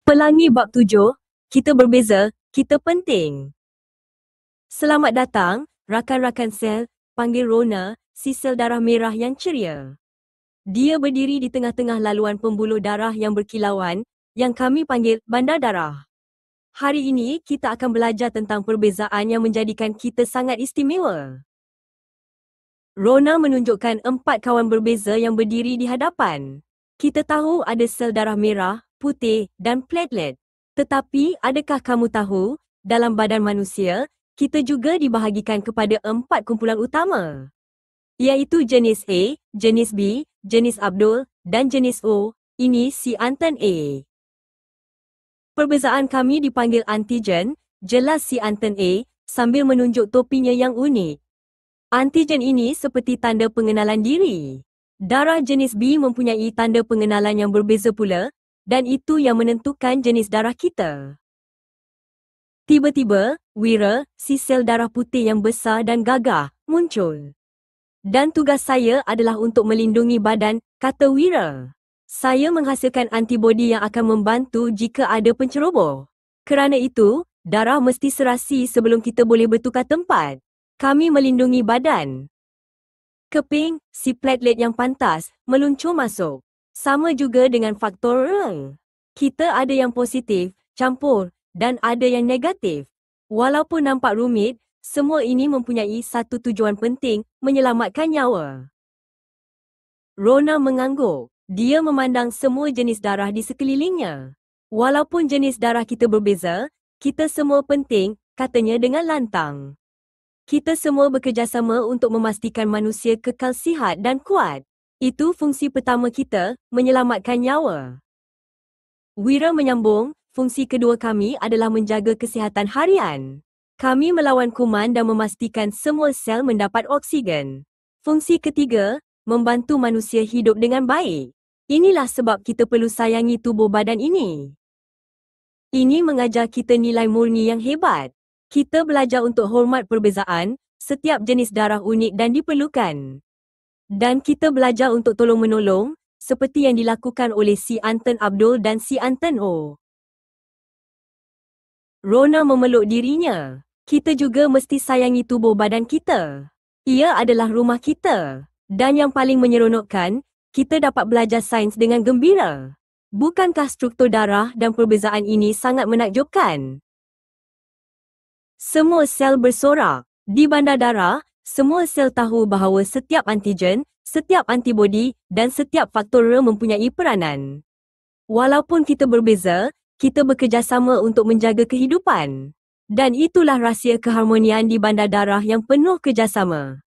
Pelangi bab 7, kita berbeza, kita penting. Selamat datang, rakan-rakan sel, panggil Rona, si sel darah merah yang ceria. Dia berdiri di tengah-tengah laluan pembuluh darah yang berkilauan, yang kami panggil bandar darah. Hari ini kita akan belajar tentang perbezaan yang menjadikan kita sangat istimewa. Rona menunjukkan 4 kawan berbeza yang berdiri di hadapan. Kita tahu ada sel darah merah, putih dan platelet. Tetapi adakah kamu tahu, dalam badan manusia, kita juga dibahagikan kepada 4 kumpulan utama, iaitu jenis A, jenis B, jenis Abdul dan jenis O. Ini si Anton A. Perbezaan kami dipanggil antigen, jelas si Anton A, sambil menunjuk topinya yang unik. Antigen ini seperti tanda pengenalan diri. Darah jenis B mempunyai tanda pengenalan yang berbeza pula, dan itu yang menentukan jenis darah kita. Tiba-tiba, Wira, si sel darah putih yang besar dan gagah, muncul. Dan tugas saya adalah untuk melindungi badan, kata Wira. Saya menghasilkan antibodi yang akan membantu jika ada penceroboh. Kerana itu, darah mesti serasi sebelum kita boleh bertukar tempat. Kami melindungi badan. Keping, si platelet yang pantas, meluncur masuk. Sama juga dengan faktor R. Kita ada yang positif, campur, dan ada yang negatif. Walaupun nampak rumit, semua ini mempunyai satu tujuan penting, menyelamatkan nyawa. Rona mengangguk. Dia memandang semua jenis darah di sekelilingnya. Walaupun jenis darah kita berbeza, kita semua penting, katanya dengan lantang. Kita semua bekerjasama untuk memastikan manusia kekal sihat dan kuat. Itu fungsi pertama kita, menyelamatkan nyawa. Wira menyambung, fungsi kedua kami adalah menjaga kesihatan harian. Kami melawan kuman dan memastikan semua sel mendapat oksigen. Fungsi ketiga, membantu manusia hidup dengan baik. Inilah sebab kita perlu sayangi tubuh badan ini. Ini mengajar kita nilai murni yang hebat. Kita belajar untuk hormat perbezaan, setiap jenis darah unik dan diperlukan. Dan kita belajar untuk tolong-menolong, seperti yang dilakukan oleh si Anton Abdul dan si Anton O. Rona memeluk dirinya. Kita juga mesti sayangi tubuh badan kita. Ia adalah rumah kita. Dan yang paling menyeronokkan, kita dapat belajar sains dengan gembira. Bukankah struktur darah dan perbezaan ini sangat menakjubkan? Semua sel bersorak. Di bandar darah, semua sel tahu bahawa setiap antigen, setiap antibodi dan setiap faktor R mempunyai peranan. Walaupun kita berbeza, kita bekerjasama untuk menjaga kehidupan. Dan itulah rahsia keharmonian di bandar darah yang penuh kerjasama.